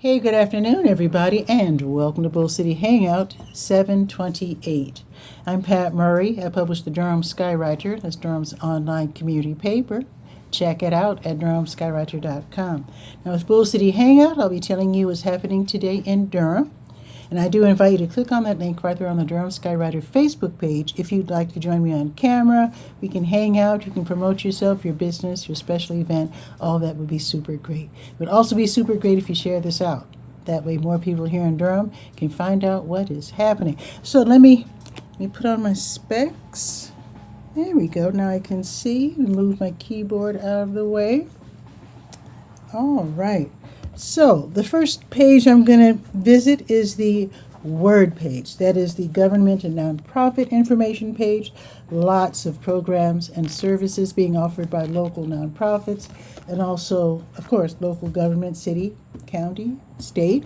Hey, good afternoon, everybody, and welcome to Bull City Hangout 728. I'm Pat Murray. I publish the Durham Skywriter. That's Durham's online community paper. Check it out at durhamskywriter.com. Now, with Bull City Hangout, I'll be telling you what's happening today in Durham. And I do invite you to click on that link right there on the Durham Skywriter Facebook page if you'd like to join me on camera. We can hang out, you can promote yourself, your business, your special event. All that would be super great. It would also be super great if you share this out. That way more people here in Durham can find out what is happening. So let me put on my specs. There we go. Now I can see. Move my keyboard out of the way. All right. So the first page I'm going to visit is the Word page. That is the government and nonprofit information page. Lots of programs and services being offered by local nonprofits and also, of course, local government, city, county, state.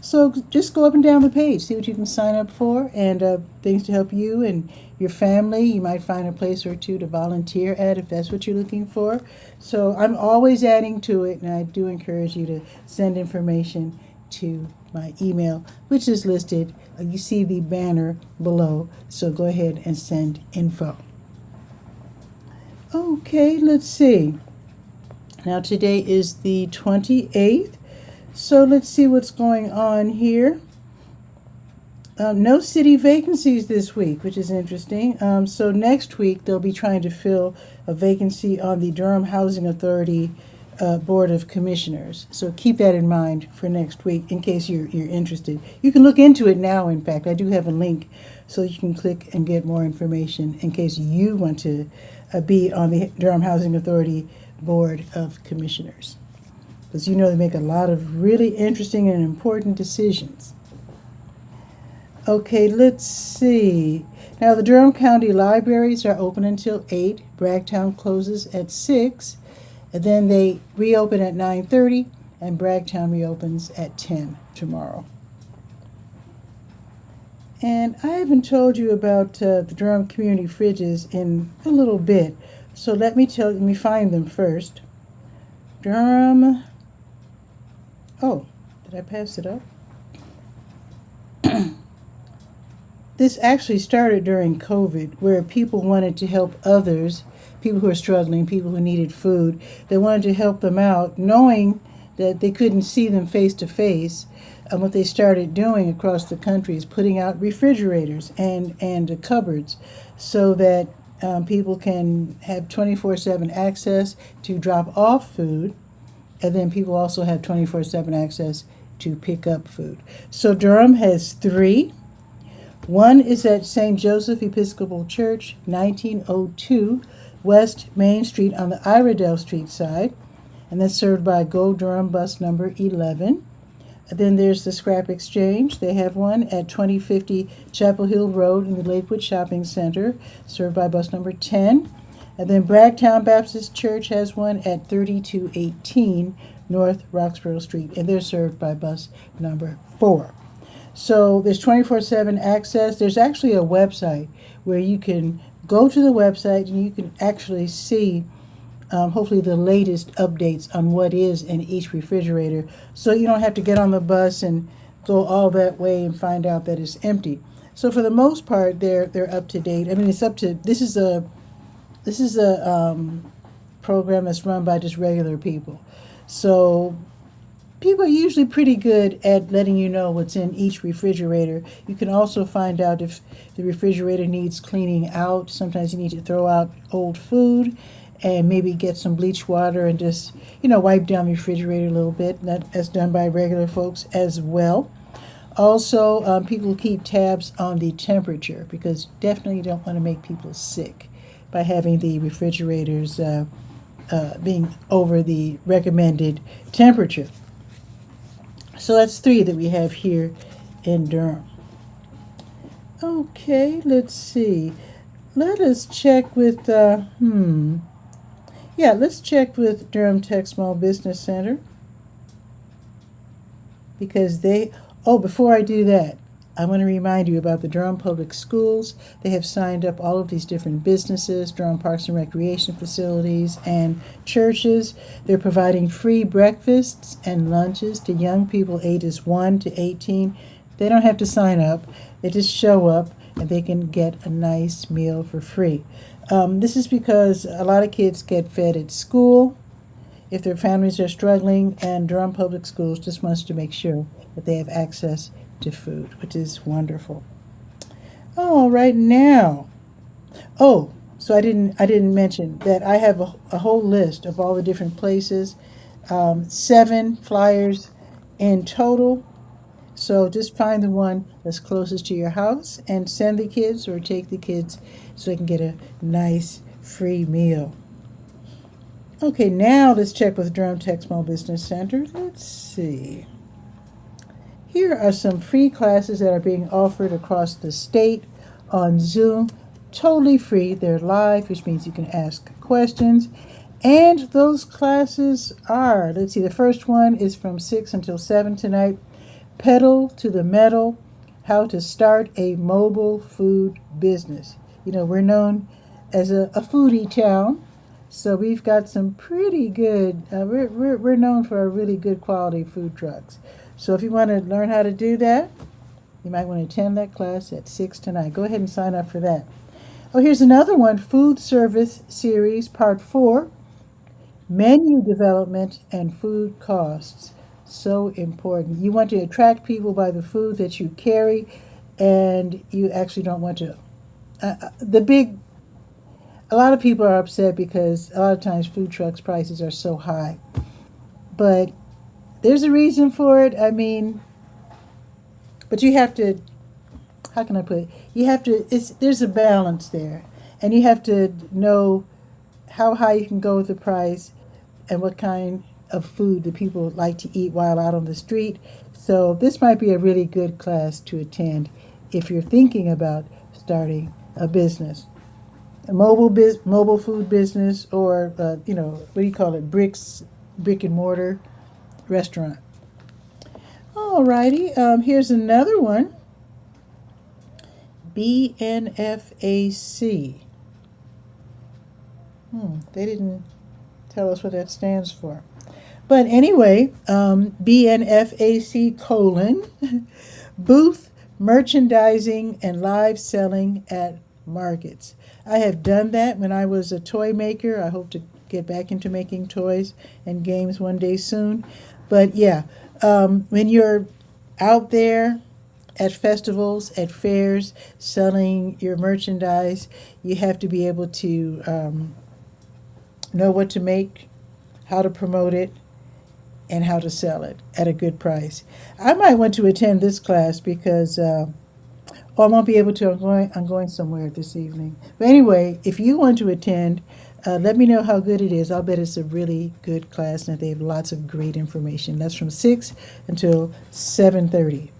So just go up and down the page, see what you can sign up for, and things to help you and your family. You might find a place or two to volunteer at if that's what you're looking for. So I'm always adding to it, and I do encourage you to send information to my email, which is listed. You see the banner below, so go ahead and send info. Okay, let's see. Now today is the 28th. So let's see what's going on here. No city vacancies this week, which is interesting. So next week they'll be trying to fill a vacancy on the Durham Housing Authority Board of Commissioners. So keep that in mind for next week in case you're interested. You can look into it now, in fact. I do have a link so you can click and get more information in case you want to be on the Durham Housing Authority Board of Commissioners. Because you know they make a lot of really interesting and important decisions. Okay, let's see. Now the Durham County Libraries are open until 8. Bragtown closes at 6. And then they reopen at 9:30, and Bragtown reopens at 10 tomorrow. And I haven't told you about the Durham community fridges in a little bit. So let me find them first. Durham. Oh, did I pass it up? This actually started during COVID, where people wanted to help others, people who are struggling, people who needed food. They wanted to help them out, knowing that they couldn't see them face to face. And what they started doing across the country is putting out refrigerators and cupboards so that people can have 24/7 access to drop off food. And then people also have 24/7 access to pick up food. So Durham has 3. One is at St. Joseph Episcopal Church, 1902 West Main Street on the Iredell Street side. And that's served by Go Durham bus number 11. And then there's the Scrap Exchange. They have one at 2050 Chapel Hill Road in the Lakewood Shopping Center, served by bus number 10. And then Bragtown Baptist Church has one at 3218 North Roxborough Street, and they're served by bus number 4. So there's 24/7 access. There's actually a website where you can go to the website and you can actually see hopefully the latest updates on what is in each refrigerator, so you don't have to get on the bus and go all that way and find out that it's empty. So for the most part, they're up to date. I mean, it's up to this is a program that's run by just regular people. So people are usually pretty good at letting you know what's in each refrigerator. You can also find out if the refrigerator needs cleaning out. Sometimes you need to throw out old food and maybe get some bleach water and just, wipe down the refrigerator a little bit. That's done by regular folks as well. Also, people keep tabs on the temperature because definitely you don't want to make people sick by having the refrigerators being over the recommended temperature. So that's 3 that we have here in Durham. Okay, let's see. Let us check with, let's check with Durham Tech Small Business Center. Because before I do that, I want to remind you about the Durham Public Schools. They have signed up all of these different businesses, Durham Parks and Recreation Facilities, and churches. They're providing free breakfasts and lunches to young people ages 1 to 18. They don't have to sign up, they just show up and they can get a nice meal for free. This is because a lot of kids get fed at school if their families are struggling, and Durham Public Schools just wants to make sure that they have access to food, which is wonderful. Oh, right now. Oh, so I didn't mention that I have a whole list of all the different places, 7 flyers in total. So just find the one that's closest to your house and send the kids or take the kids so they can get a nice free meal. Okay, now let's check with Durham Tech Small Business Center. Let's see. Here are some free classes that are being offered across the state on Zoom. Totally free. They're live, which means you can ask questions. And those classes are, let's see, the first one is from 6 until 7 tonight. Pedal to the Metal, how to start a mobile food business. You know, we're known as a foodie town, so we've got some pretty good, we're known for our really good quality food trucks. So if you want to learn how to do that, you might want to attend that class at 6 tonight. Go ahead and sign up for that. Oh, here's another one, Food Service Series, Part 4, Menu Development and Food Costs. So important. You want to attract people by the food that you carry, and you actually don't want to. A lot of people are upset because a lot of times food trucks prices are so high. But there's a reason for it. I mean, but you have to, how can I put it? You have to, there's a balance there. And you have to know how high you can go with the price and what kind of food that people like to eat while out on the street. So this might be a really good class to attend if you're thinking about starting a business, a mobile food business, or what do you call it, brick and mortar restaurant. Alrighty, here's another one, BNFAC. They didn't tell us what that stands for. But anyway, BNFAC : booth merchandising and live selling at markets. I have done that when I was a toy maker. I hope to get back into making toys and games one day soon. But yeah, when you're out there at festivals, at fairs, selling your merchandise, you have to be able to know what to make, how to promote it, and how to sell it at a good price. I might want to attend this class because, I won't be able to. I'm going somewhere this evening. But anyway, if you want to attend, let me know how good it is. I'll bet it's a really good class and they have lots of great information. That's from 6 until 7:30.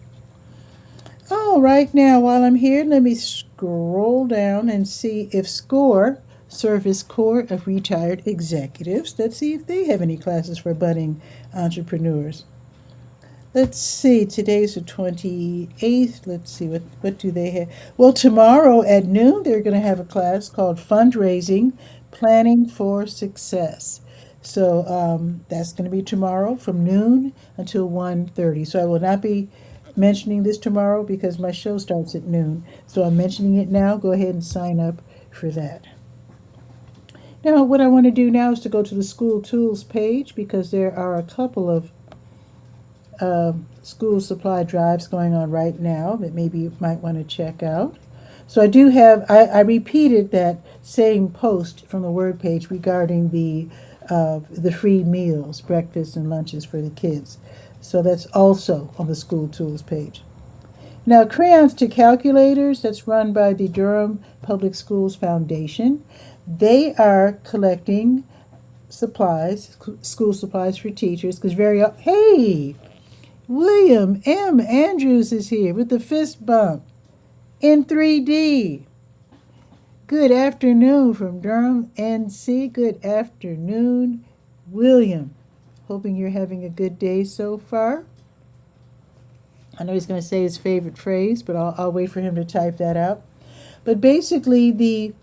All right, now while I'm here, let me scroll down and see if SCORE, Service Corps of Retired Executives, let's see if they have any classes for budding entrepreneurs. Let's see, today's the 28th. Let's see, what do they have? Well, tomorrow at noon, they're going to have a class called Fundraising, Planning for Success. So that's going to be tomorrow from noon until 1:30. So I will not be mentioning this tomorrow because my show starts at noon. So I'm mentioning it now. Go ahead and sign up for that. Now, what I want to do now is to go to the school tools page because there are a couple of school supply drives going on right now that maybe you might want to check out. So I do have, I repeated that same post from the Word page regarding the free meals, breakfast and lunches for the kids. So that's also on the school tools page. Now, Crayons to Calculators, that's run by the Durham Public Schools Foundation. They are collecting supplies, school supplies for teachers, because hey, William M. Andrews is here with the fist bump in 3D. Good afternoon from Durham, NC. Good afternoon, William. Hoping you're having a good day so far. I know he's going to say his favorite phrase, but I'll wait for him to type that out. But basically, the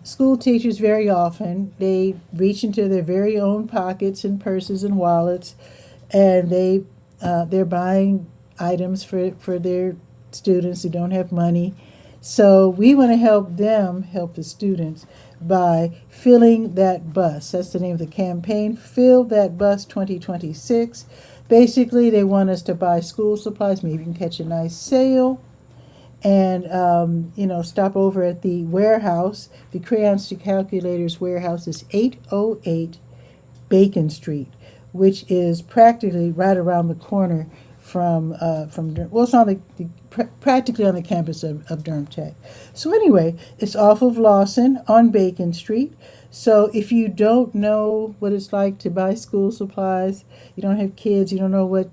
school teachers very often, they reach into their very own pockets and purses and wallets, and they're buying items for their students who don't have money. So we want to help them help the students by filling that bus. That's the name of the campaign, Fill That Bus 2026. Basically, they want us to buy school supplies. Maybe you can catch a nice sale and, stop over at the warehouse. The Crayons to Calculators warehouse is 808 Bacon Street, which is practically right around the corner from well, it's on practically on the campus of Durham Tech. So anyway, it's off of Lawson on Bacon Street. So if you don't know what it's like to buy school supplies, you don't have kids, you don't know what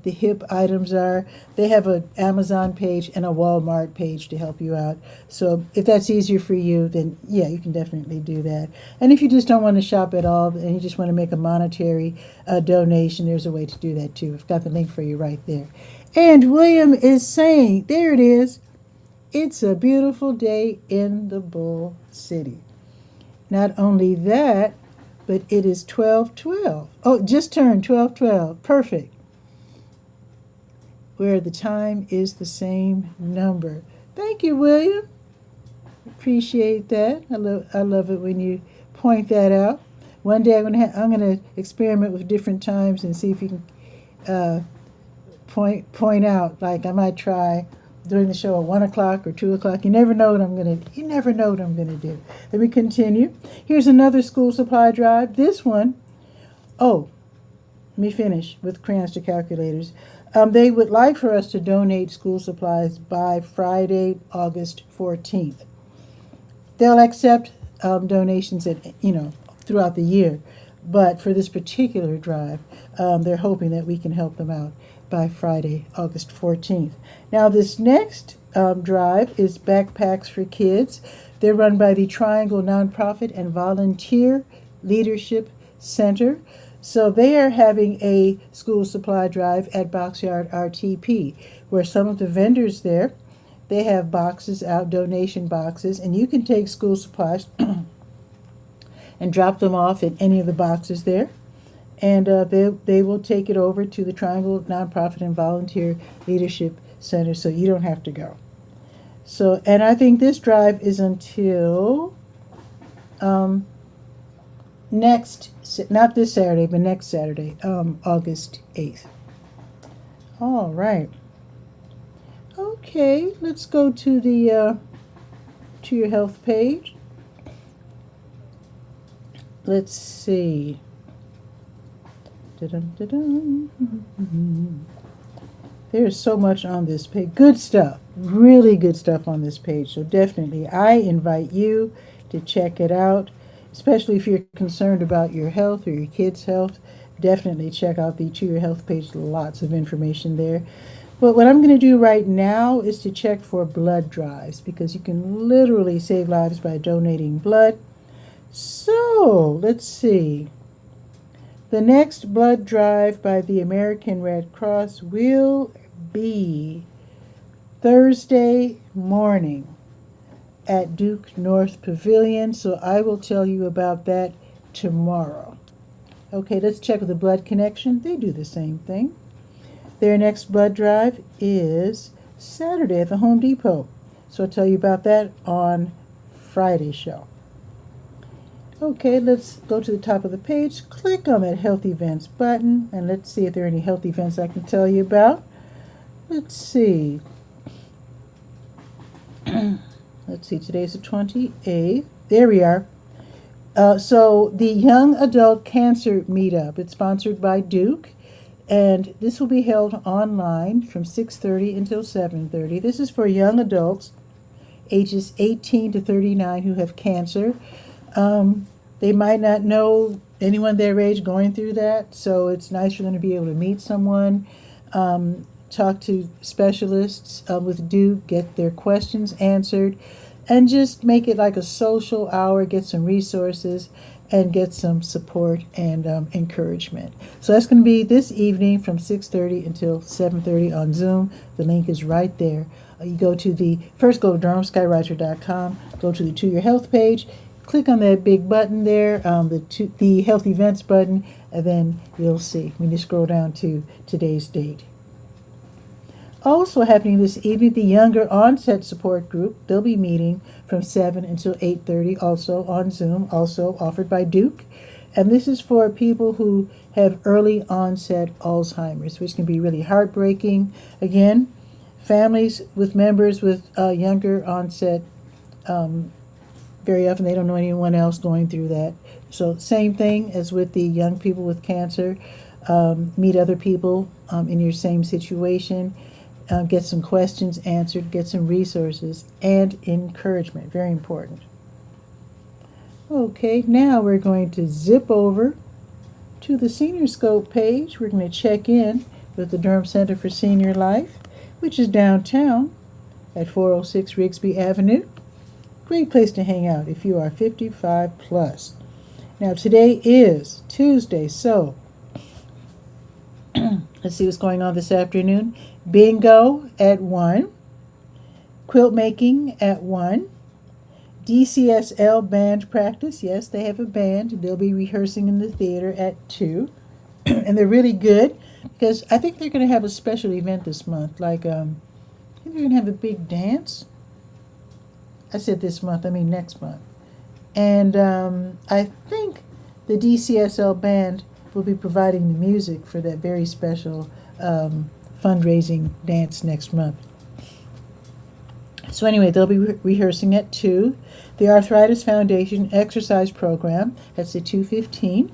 the hip items are, they have an Amazon page and a Walmart page to help you out. So if that's easier for you, then yeah, you can definitely do that. And if you just don't want to shop at all and you just want to make a monetary donation, there's a way to do that too. I've got the link for you right there. And William is saying, there it is, it's a beautiful day in the Bull City. Not only that, but it is 12:12. Oh, just turned 12:12. Perfect. Where the time is the same number. Thank you, William. Appreciate that. I love it when you point that out. One day I'm gonna experiment with different times and see if you can point out. Like I might try during the show at 1 o'clock or 2 o'clock. You never know what I'm gonna do. Let me continue. Here's another school supply drive. This one, let me finish with Crayons to Calculators. They would like for us to donate school supplies by Friday, August 14th. They'll accept donations throughout the year, but for this particular drive, they're hoping that we can help them out by Friday, August 14th. Now, this next drive is Backpacks for Kids. They're run by the Triangle Nonprofit and Volunteer Leadership Center. So they are having a school supply drive at Boxyard RTP, where some of the vendors there, they have boxes out, donation boxes, and you can take school supplies and drop them off in any of the boxes there. And they will take it over to the Triangle Nonprofit and Volunteer Leadership Center, so you don't have to go. So, and I think this drive is until not this Saturday, but next Saturday, August 8th. All right. Okay, let's go to the to your health page. Let's see. There's so much on this page. Good stuff. Really good stuff on this page. So definitely, I invite you to check it out, especially if you're concerned about your health or your kids' health. Definitely check out the To Your Health page. Lots of information there. But what I'm going to do right now is to check for blood drives, because you can literally save lives by donating blood. So let's see. The next blood drive by the American Red Cross will be Thursday morning at Duke North Pavilion, so I will tell you about that tomorrow. Okay, let's check with the Blood Connection. They do the same thing. Their next blood drive is Saturday at the Home Depot, so I'll tell you about that on Friday's show. Okay, let's go to the top of the page, click on that Health Events button, and let's see if there are any health events I can tell you about. Let's see. Let's see, today's the 28th. There we are. So the Young Adult Cancer Meetup, it's sponsored by Duke, and this will be held online from 6:30 until 7:30. This is for young adults ages 18 to 39 who have cancer. They might not know anyone their age going through that, so it's nice for them to be able to meet someone, talk to specialists with Duke, get their questions answered, and just make it like a social hour, get some resources, and get some support and encouragement. So that's going to be this evening from 6:30 until 7:30 on Zoom. The link is right there. You go to go to DurhamSkywriter.com, go to the To Your Health page, click on that big button there, the Health Events button, and then you'll see when you scroll down to today's date. Also happening this evening, the Younger Onset Support Group. They'll be meeting from 7 until 8:30, also on Zoom, also offered by Duke. And this is for people who have early onset Alzheimer's, which can be really heartbreaking. Again, families with members with younger onset, very often they don't know anyone else going through that. So same thing as with the young people with cancer. Meet other people in your same situation. Get some questions answered, get some resources, and encouragement. Very important. Okay, now we're going to zip over to the Senior Scope page. We're going to check in with the Durham Center for Senior Life, which is downtown at 406 Rigsby Avenue. Great place to hang out if you are 55 plus. Now today is Tuesday, so let's see what's going on this afternoon. Bingo at 1. Quilt making at 1. DCSL band practice. Yes, they have a band. They'll be rehearsing in the theater at 2. And they're really good because I think they're going to have a special event this month. Like, I think they're going to have a big dance. I said this month, I mean next month. And I think the DCSL band will be providing the music for that very special fundraising dance next month. So anyway, they'll be rehearsing at 2. The Arthritis Foundation exercise program, that's at 2:15.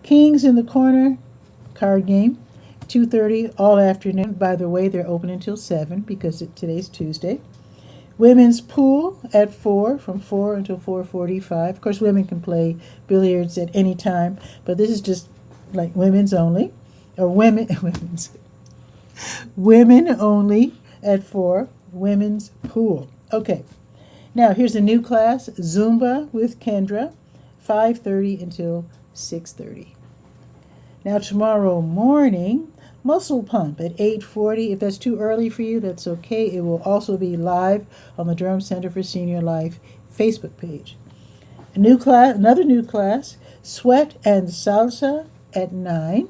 Kings in the Corner card game, 2:30 all afternoon. By the way, they're open until 7 because today's Tuesday. Women's pool at 4, from 4 until 4:45. Of course, women can play billiards at any time, but this is just like women's only, or women only at 4. Women's pool. Okay, now here's a new class, Zumba with Kendra, 5:30 until 6:30. Now tomorrow morning, muscle pump at 8:40. If that's too early for you, that's okay. It will also be live on the Durham Center for Senior Life Facebook page. Another new class, sweat and salsa at 9.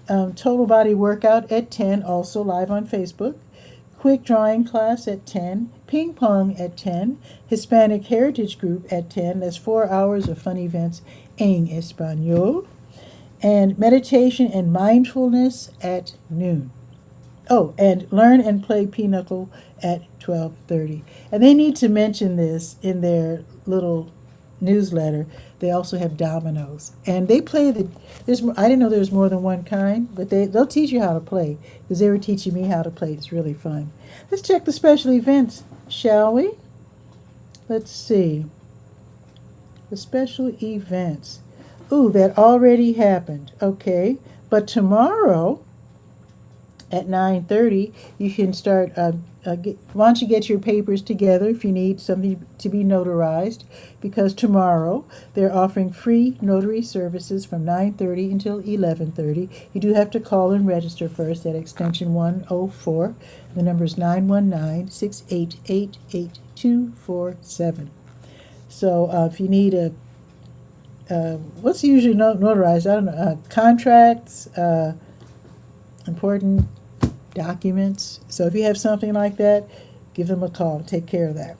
Total body workout at 10, also live on Facebook. Quick drawing class at 10. Ping pong at 10. Hispanic Heritage Group at 10. That's 4 hours of fun events en español. And meditation and mindfulness at noon. Oh, and learn and play pinochle at 12:30. And they need to mention this in their little newsletter. They also have dominoes, and they play I didn't know there was more than one kind, but they'll teach you how to play because they were teaching me how to play. It's really fun. Let's check the special events, shall we? Let's see. The special events. Ooh, that already happened. Okay, but tomorrow at 9:30, you can start. Why don't you get your papers together if you need something to be notarized? Because tomorrow they're offering free notary services from 9:30 until 11:30. You do have to call and register first at extension 104. The number is 919-688-8247. So if you need what's usually notarized? I don't know. Contracts, important documents. So if you have something like that, give them a call. Take care of that.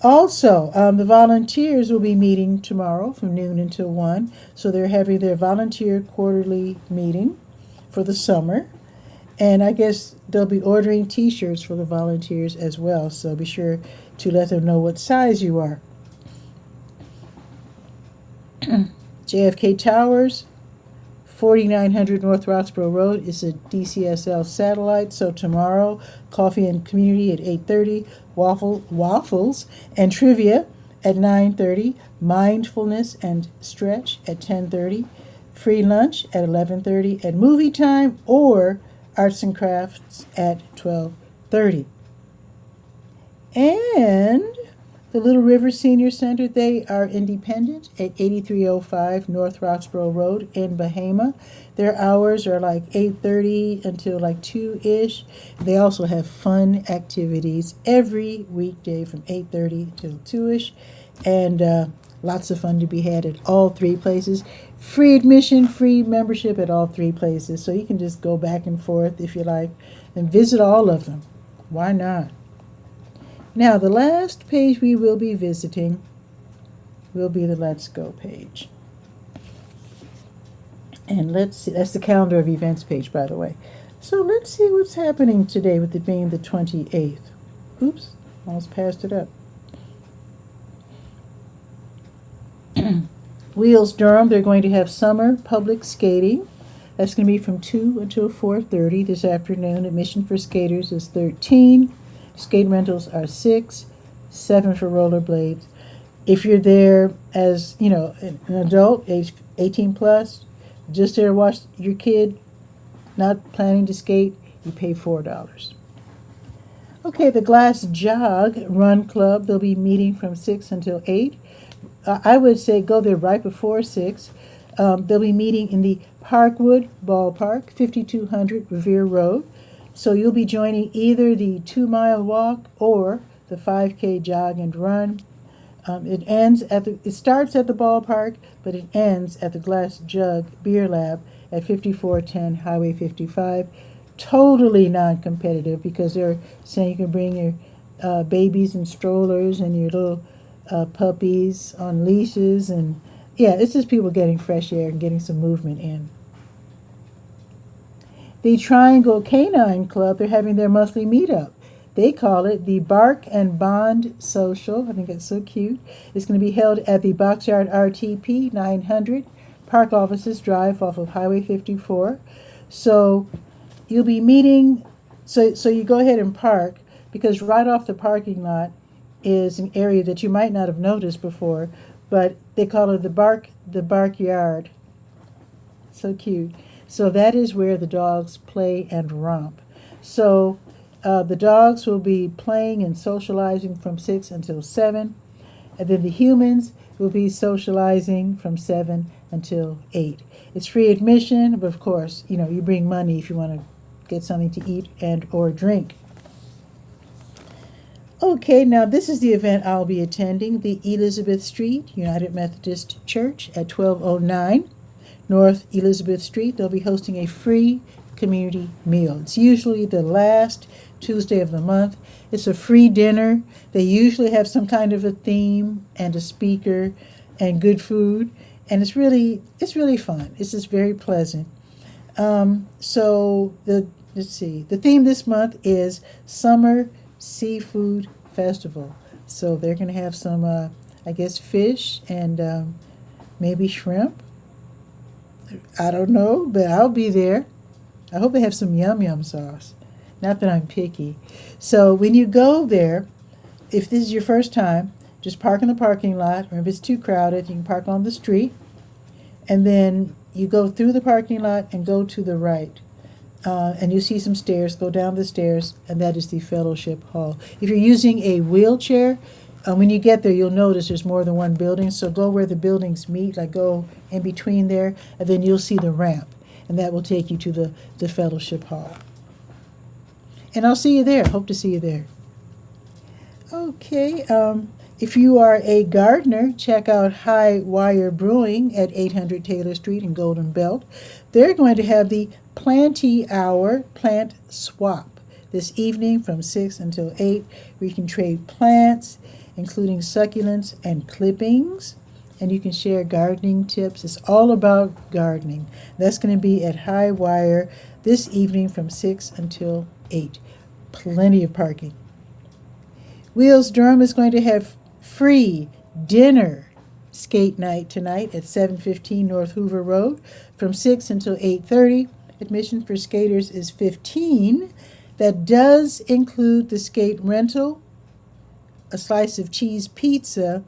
Also, the volunteers will be meeting tomorrow from noon until 1. So they're having their volunteer quarterly meeting for the summer. And I guess they'll be ordering T-shirts for the volunteers as well. So be sure to let them know what size you are. JFK Towers, 4900 North Roxborough Road is a DCSL satellite. So tomorrow, coffee and community at 8:30, waffles and trivia at 9:30, mindfulness and stretch at 10:30, free lunch at 11:30, and movie time or arts and crafts at 12:30. And The Little River Senior Center, they are independent at 8305 North Roxborough Road in Bahama. Their hours are like 8:30 until like 2-ish. They also have fun activities every weekday from 8:30 till 2-ish. And lots of fun to be had at all three places. Free admission, free membership at all three places. So you can just go back and forth if you like and visit all of them. Why not? Now, the last page we will be visiting will be the Let's Go page. And let's see, that's the calendar of events page, by the way. So let's see what's happening today with it being the 28th. Oops, almost passed it up. Wheels Durham, they're going to have summer public skating. That's going to be from 2 until 4:30 this afternoon. Admission for skaters is $13. Skate rentals are $6, $7 for rollerblades. If you're there as, an adult, age 18 plus, just there to watch your kid, not planning to skate, you pay $4. Okay, the Glass Jog Run Club, they'll be meeting from 6 until 8. I would say go there right before 6. They'll be meeting in the Parkwood Ballpark, 5200 Revere Road. So you'll be joining either the 2-mile walk or the 5K jog and run. It starts at the ballpark, but it ends at the Glass Jug Beer Lab at 5410 Highway 55. Totally non-competitive because they're saying you can bring your babies and strollers and your little puppies on leashes, and yeah, it's just people getting fresh air and getting some movement in. The Triangle Canine Club, they're having their monthly meetup. They call it the Bark and Bond Social. I think it's so cute. It's going to be held at the Boxyard RTP 900 Park Offices Drive off of Highway 54. So you'll be meeting, so you go ahead and park, because right off the parking lot is an area that you might not have noticed before, but they call it the bark yard. So cute. So that is where the dogs play and romp. So the dogs will be playing and socializing from 6 until 7, and then the humans will be socializing from 7 until 8. It's free admission, but of course, you bring money if you want to get something to eat and or drink. Okay, now this is the event I'll be attending, the Elizabeth Street United Methodist Church at 1209 North Elizabeth Street. They'll be hosting a free community meal. It's usually the last Tuesday of the month. It's a free dinner. They usually have some kind of a theme and a speaker and good food, and it's really fun. It's just very pleasant. So let's see. The theme this month is Summer Seafood Festival. So they're going to have some, I guess, fish and maybe shrimp. I don't know, but I'll be there. I hope they have some yum sauce. Not that I'm picky. So when you go there, if this is your first time, just park in the parking lot, or if it's too crowded, you can park on the street. And then you go through the parking lot and go to the right. And you see some stairs, go down the stairs, and that is the fellowship hall. If you're using a wheelchair, when you get there, you'll notice there's more than one building, so go where the buildings meet, like go in between there, and then you'll see the ramp, and that will take you to the fellowship hall. And I'll see you there. Hope to see you there. Okay, if you are a gardener, check out High Wire Brewing at 800 Taylor Street in Golden Belt. They're going to have the Planty Hour Plant Swap this evening from 6 until 8, where you can trade plants, including succulents and clippings, and you can share gardening tips. It's all about gardening. That's going to be at High Wire this evening from 6 until 8. Plenty of parking. Wheels Durham is going to have free dinner skate night tonight at 715 North Hoover Road from 6 until 8:30. Admission for skaters is $15. That does include the skate rental, a slice of cheese pizza,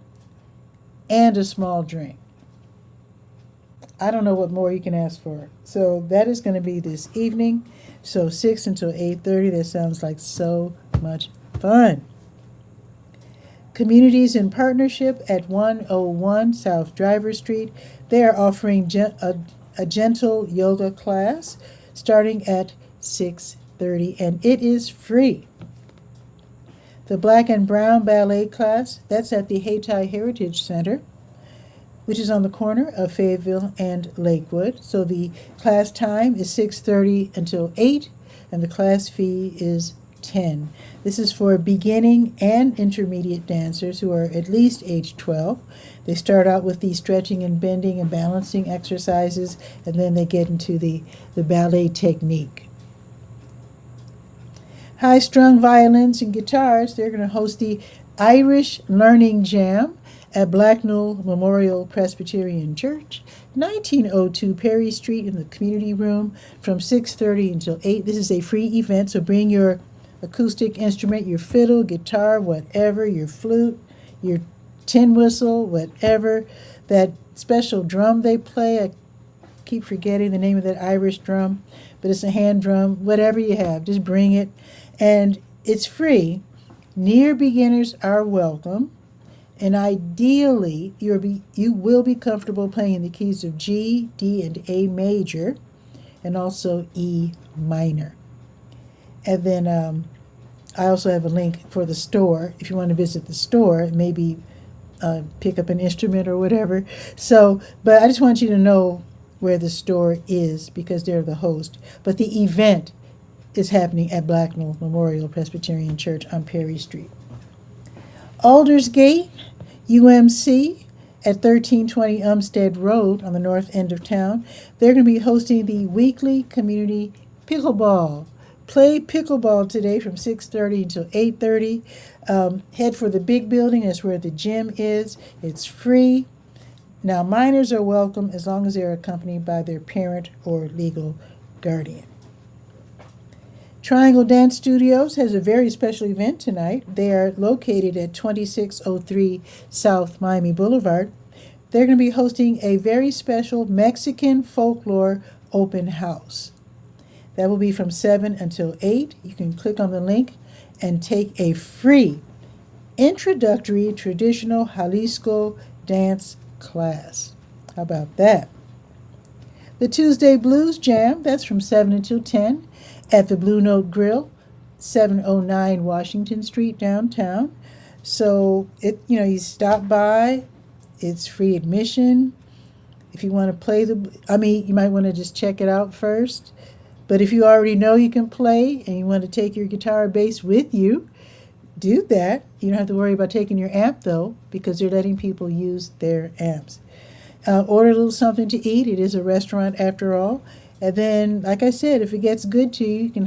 and a small drink. I don't know what more you can ask for. So that is going to be this evening. So 6 until 8:30. That sounds like so much fun. Communities in Partnership at 101 South Driver Street. They are offering a gentle yoga class starting at 6:30, and it is free. The Black and Brown Ballet class, that's at the Hayti Heritage Center, which is on the corner of Fayetteville and Lakewood. So the class time is 6:30 until 8, and the class fee is $10. This is for beginning and intermediate dancers who are at least age 12. They start out with the stretching and bending and balancing exercises, and then they get into the ballet technique. High-strung violins and guitars, they're going to host the Irish Learning Jam at Blacknell Memorial Presbyterian Church, 1902 Perry Street, in the community room from 6:30 until 8. This is a free event, so bring your acoustic instrument, your fiddle, guitar, whatever, your flute, your tin whistle, whatever. That special drum they play, I keep forgetting the name of that Irish drum, but it's a hand drum. Whatever you have, just bring it. And it's free. Near beginners are welcome. And ideally, you will be comfortable playing the keys of G, D, and A major, and also E minor. And then I also have a link for the store if you want to visit the store, maybe pick up an instrument or whatever. So, but I just want you to know where the store is because they're the host. But the event is happening at Blacknell Memorial Presbyterian Church on Perry Street. Aldersgate, UMC, at 1320 Umstead Road on the north end of town. They're going to be hosting the weekly community pickleball. Play pickleball today from 6:30 until 8:30. Head for the big building. That's where the gym is. It's free. Now, minors are welcome as long as they're accompanied by their parent or legal guardian. Triangle Dance Studios has a very special event tonight. They are located at 2603 South Miami Boulevard. They're going to be hosting a very special Mexican folklore open house. That will be from 7 until 8. You can click on the link and take a free introductory traditional Jalisco dance class. How about that? The Tuesday Blues Jam, that's from 7 until 10 at the Blue Note Grill, 709 Washington Street, downtown. So you stop by. It's free admission. If you want to play you might want to just check it out first. But if you already know you can play and you want to take your guitar or bass with you, do that. You don't have to worry about taking your amp, though, because they're letting people use their amps. Order a little something to eat. It is a restaurant after all. And then, like I said, if it gets good to you, you can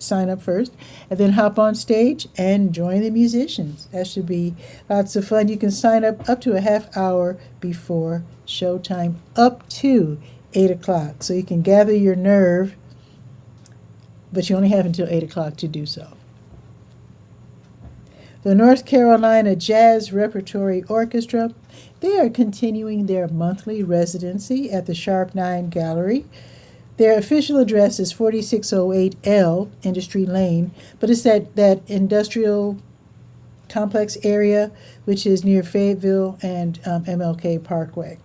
sign up first, and then hop on stage and join the musicians. That should be lots of fun. You can sign up to a half hour before showtime, up to 8 o'clock. So you can gather your nerve, but you only have until 8 o'clock to do so. The North Carolina Jazz Repertory Orchestra, they are continuing their monthly residency at the Sharp 9 Gallery. Their official address is 4608 L Industry Lane, but it's that industrial complex area, which is near Fayetteville and MLK Parkway.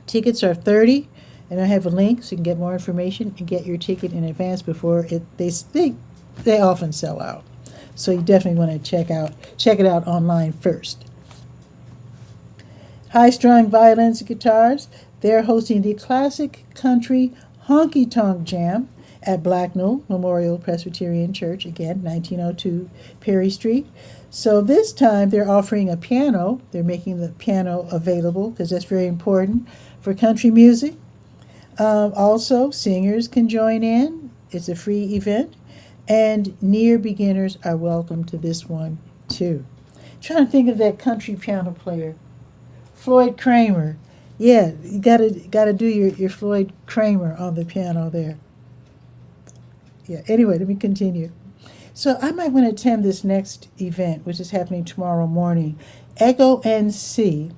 Tickets are $30, and I have a link so you can get more information and get your ticket in advance before they often sell out. So you definitely want to check it out online first. High-strung violins and guitars, they're hosting the Classic Country Honky Tonk Jam at Blacknell Memorial Presbyterian Church, again, 1902 Perry Street. So this time they're offering a piano. They're making the piano available because that's very important for country music. Also, singers can join in. It's a free event. And near beginners are welcome to this one, too. Trying to think of that country piano player, Floyd Kramer. Yeah, you gotta do your Floyd Kramer on the piano there. Yeah, anyway, let me continue. So I might want to attend this next event, which is happening tomorrow morning. Echo NC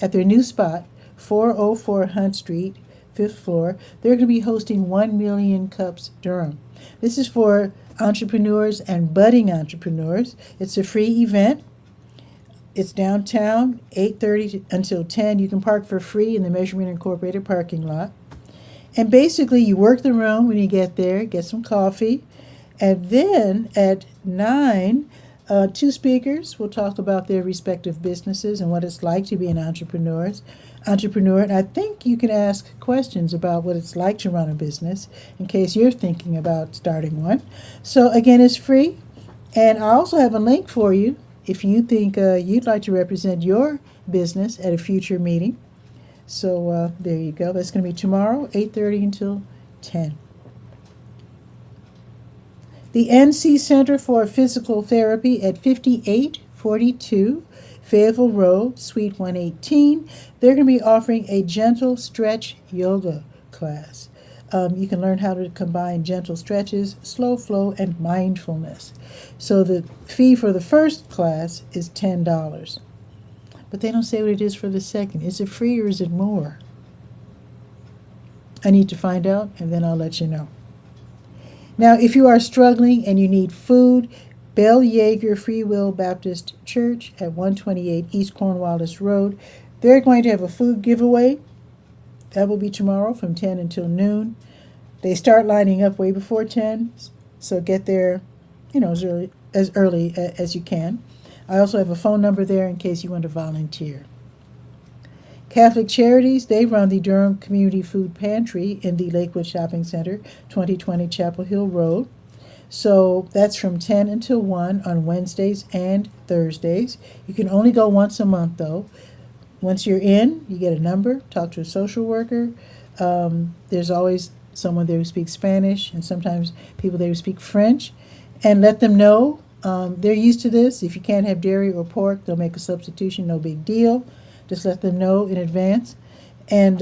at their new spot, 404 Hunt Street, 5th floor. They're going to be hosting 1 Million Cups Durham. This is for entrepreneurs and budding entrepreneurs. It's a free event. It's downtown, 8:30 until 10. You can park for free in the Measurement Incorporated parking lot. And basically, you work the room when you get there, get some coffee, and then at 9, two speakers will talk about their respective businesses and what it's like to be an entrepreneur. And I think you can ask questions about what it's like to run a business in case you're thinking about starting one. So again, it's free. And I also have a link for you if you think you'd like to represent your business at a future meeting. So there you go. That's going to be tomorrow, 8:30 until 10. The NC Center for Physical Therapy at 5842 Fayetteville Road, Suite 118. They're going to be offering a gentle stretch yoga class. You can learn how to combine gentle stretches, slow flow, and mindfulness. So the fee for the first class is $10. But they don't say what it is for the second. Is it free or is it more? I need to find out, and then I'll let you know. Now, if you are struggling and you need food, Bell Yeager Free Will Baptist Church at 128 East Cornwallis Road, they're going to have a food giveaway. That will be tomorrow from 10 until noon. They start lining up way before 10, so get there, as early as you can. I also have a phone number there in case you want to volunteer. Catholic Charities, they run the Durham Community Food Pantry in the Lakewood Shopping Center, 2020 Chapel Hill Road. So that's from 10 until 1 on Wednesdays and Thursdays. You can only go once a month, though. Once you're in, you get a number, talk to a social worker. There's always someone there who speaks Spanish, and sometimes people there who speak French, and let them know they're used to this. If you can't have dairy or pork, they'll make a substitution, no big deal. Just let them know in advance. And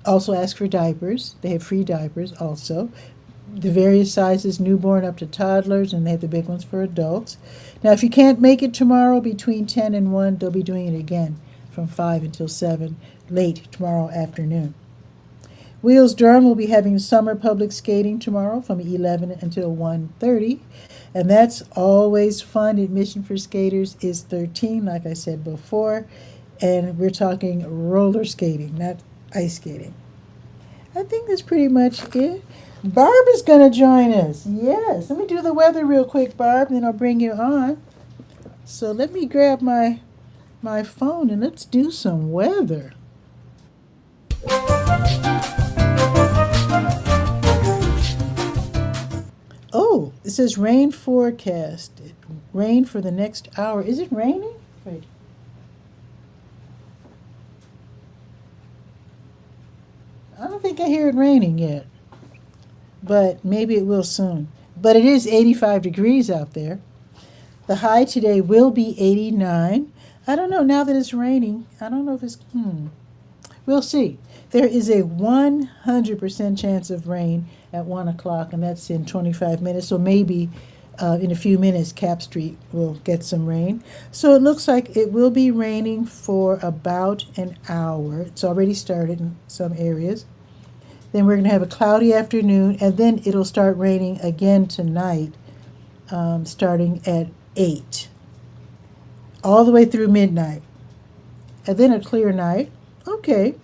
also ask for diapers. They have free diapers also. The various sizes, newborn up to toddlers, and they have the big ones for adults. Now, if you can't make it tomorrow between 10 and 1, they'll be doing it again from 5 until 7, late tomorrow afternoon. Wheels Durham will be having summer public skating tomorrow from 11 until 1:30, and that's always fun. Admission for skaters is $13, like I said before, and we're talking roller skating, not ice skating. I think that's pretty much it. Barb is going to join us. Yes. Let me do the weather real quick, Barb, and then I'll bring you on. So let me grab my phone and let's do some weather. Oh, it says rain forecast. Rain for the next hour. Is it raining? Wait. I don't think I hear it raining yet, but maybe it will soon. But it is 85 degrees out there. The high today will be 89. I don't know, now that it's raining, I don't know if it's, we'll see. There is a 100% chance of rain at 1 o'clock, and that's in 25 minutes. So maybe in a few minutes, Cap Street will get some rain. So it looks like it will be raining for about an hour. It's already started in some areas. Then we're going to have a cloudy afternoon, and then it'll start raining again tonight, starting at 8, all the way through midnight. And then a clear night. Okay.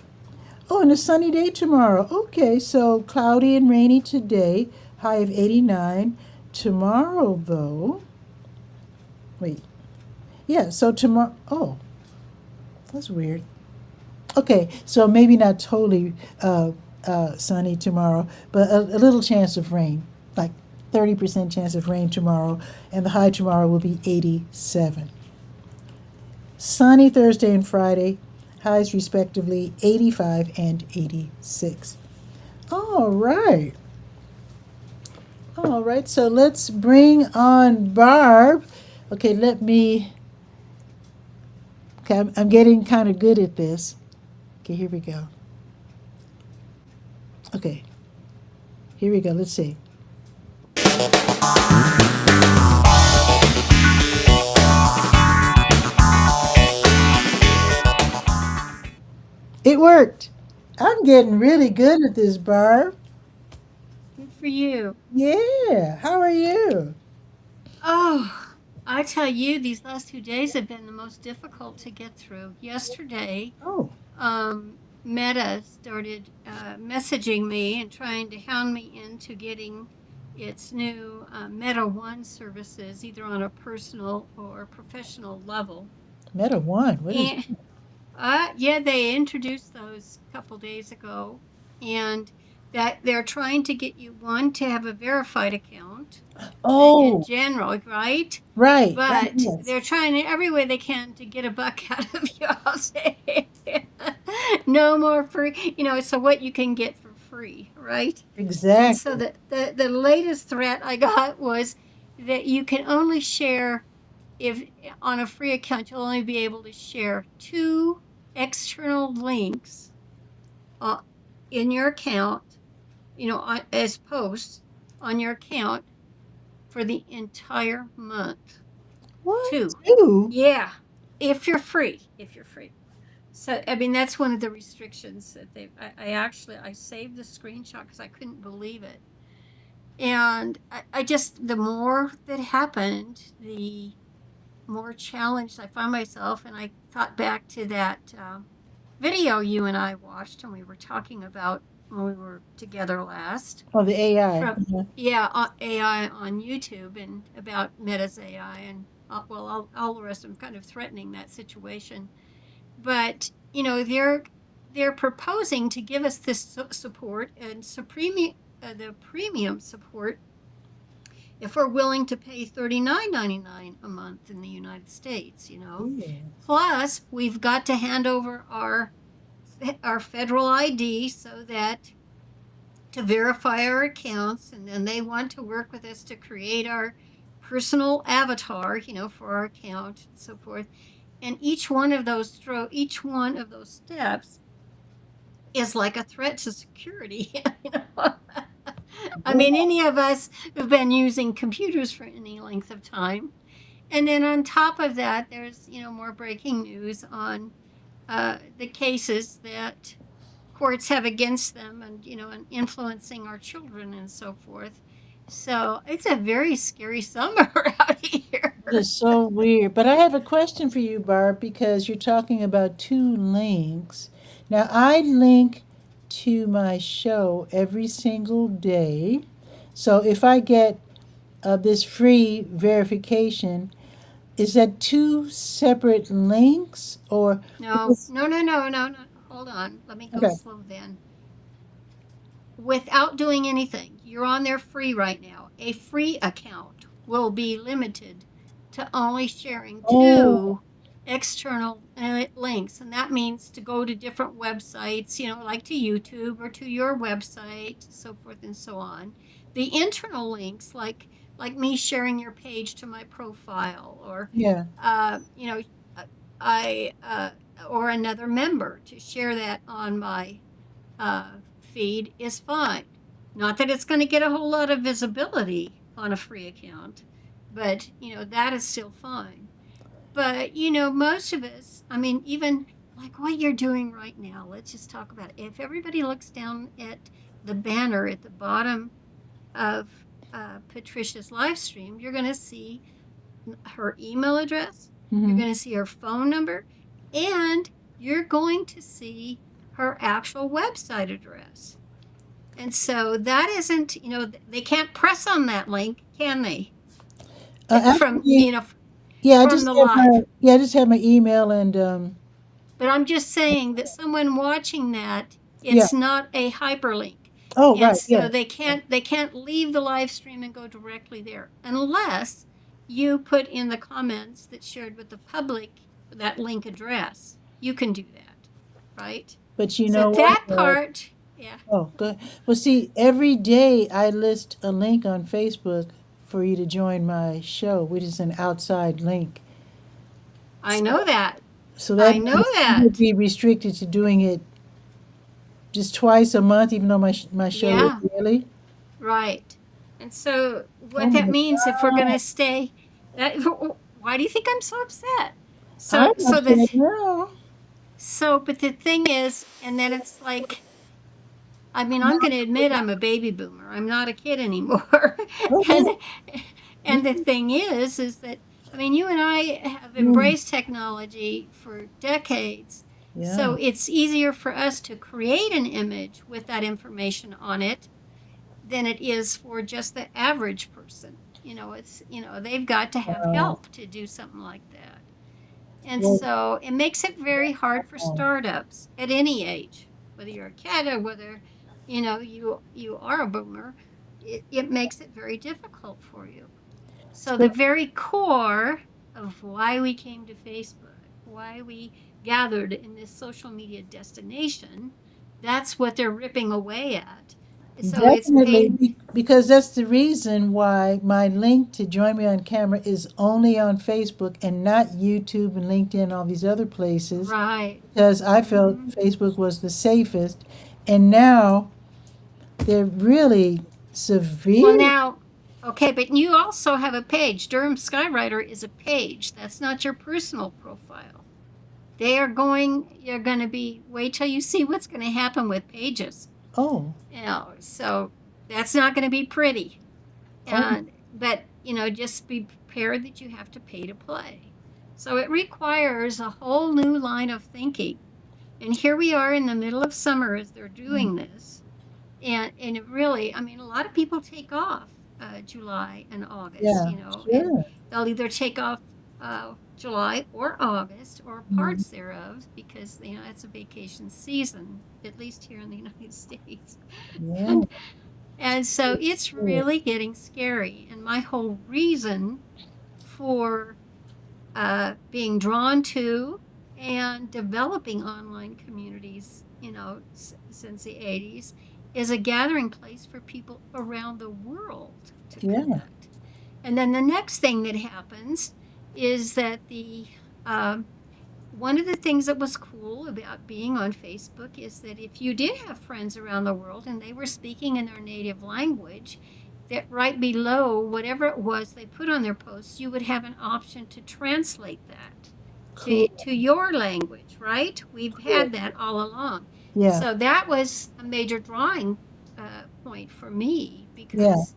Oh, and a sunny day tomorrow. Okay, so cloudy and rainy today, high of 89. Tomorrow, though, wait. Yeah, so tomorrow, oh, that's weird. Okay, so maybe not totally sunny tomorrow, but a little chance of rain, like 30% chance of rain tomorrow, and the high tomorrow will be 87. Sunny Thursday and Friday, highs respectively 85 and 86. All right. All right, so let's bring on Barb. Okay, I'm getting kind of good at this. Okay, here we go. Okay, here we go. Let's see. It worked. I'm getting really good at this, Barb. Good for you. Yeah, how are you? Oh, I tell you, these last 2 days have been the most difficult to get through. Yesterday, Oh, Meta started messaging me and trying to hound me into getting its new Meta One services, either on a personal or professional level. Meta One. What is? And yeah, they introduced those a couple days ago, and that they're trying to get you one to have a verified account in Oh, general, right? right, right. But Yes, they're trying in every way they can to get a buck out of you. I'll say, no more free. So what you can get for free, right? And so exactly. the latest threat I got was that you can only share, if on a free account, you'll only be able to share two external links uh, in your account, as posts on your account for the entire month. What? Two. Two? Yeah. If you're free. If you're free. So I mean that's one of the restrictions that I saved the screenshot because I couldn't believe it. And I just the more that happened, the more challenged I found myself. And I thought back to that video you and I watched, and we were talking about when we were together last Oh, the AI. from yeah AI on YouTube, and about Meta's AI, and all the rest of them kind of threatening that situation. But they're proposing to give us this support and the premium support if we're willing to pay $39.99 a month in the United States. Yeah. Plus we've got to hand over our federal ID so that to verify our accounts, and then they want to work with us to create our personal avatar, for our account and so forth. And each one of those steps is like a threat to security. I mean, any of us who've been using computers for any length of time. And then on top of that, there's more breaking news on the cases that courts have against them, and influencing our children and so forth. So it's a very scary summer out here. It is so weird. But I have a question for you, Barb, because you're talking about two links. Now, I link to my show every single day. So if I get this free verification, is that two separate links or No, because, no, no, no, no, no. Hold on. Let me go okay. slow then. Without doing anything, you're on there free right now. A free account will be limited to only sharing Oh, two external links. And that means to go to different websites, like to YouTube or to your website, so forth and so on. The internal links, like me sharing your page to my profile, or yeah. uh, you know, I or another member to share that on my feed, is fine. Not that it's going to get a whole lot of visibility on a free account, but that is still fine. But most of us, I mean, even like what you're doing right now, let's just talk about it. If everybody looks down at the banner at the bottom of Patricia's live stream, you're going to see her email address, you're Hmm. going to see her phone number, and you're going to see her actual website address. And so that isn't, they can't press on that link, can they? From, Actually, yeah, from the live. I just have my email and But I'm just saying that someone watching that, yeah. it's not a hyperlink. Oh, And right, so yes. they can't leave the live stream and go directly there unless you put in the comments that shared with the public that link address. You can do that, right? But you So know what? that part, yeah. Oh, good. Well, see, every day I list a link on Facebook for you to join my show, which is an outside link. I know that. So that I know means you would that. be restricted to doing it just twice a month, even though my show is Yeah, daily. right. And so Oh what that my means, if we're going God. to stay that why do you think I'm so upset? I'm So so the upset now. so but the thing is, and then it's like, I mean, I'm going to admit I'm a baby boomer. I'm not a kid anymore. Okay. and and the thing is that I mean, you and I have Mm, embraced technology for decades, so yeah. it's easier for us to create an image with that information on it than it is for just the average person. They've got to have Uh, help to do something like that. And well, so it makes it very hard for um, startups at any age, whether you're a kid or whether, you are a boomer, it makes it very difficult for you. So the so very core of why we came to Facebook, why we gathered in this social media destination, that's what they're ripping away at. So it's definitely, paid. because that's the reason why my link to join me on camera is only on Facebook and not YouTube and LinkedIn, all these other places, Right. because I felt Hmm. Facebook was the safest. And now they're really Well, severe. now, okay, but you also have a page. Durham Skywriter is a page. That's not your personal profile. You're going to wait till you see what's going to happen with pages. Oh, So that's not going to be pretty. oh, But, just be prepared that you have to pay to play. So it requires a whole new line of thinking. And here we are in the middle of summer as they're mm, doing this. And it really, I mean, a lot of people take off July and August, yeah, and sure. they'll either take off July or August or Mhm. parts thereof because it's a vacation season, at least here in the United States. Yeah, and and so it's sure. really getting scary. And my whole reason for being drawn to and developing online communities, since the 80s, is a gathering place for people around the world to Yeah. connect. And then the next thing that happens is that um, one of the things that was cool about being on Facebook is that if you did have friends around the world and they were speaking in their native language, that right below whatever it was they put on their posts, you would have an option to translate that Cool. to your language, right? We've Cool. had that all along. Yeah. So that was a major drawing point for me Yeah. because,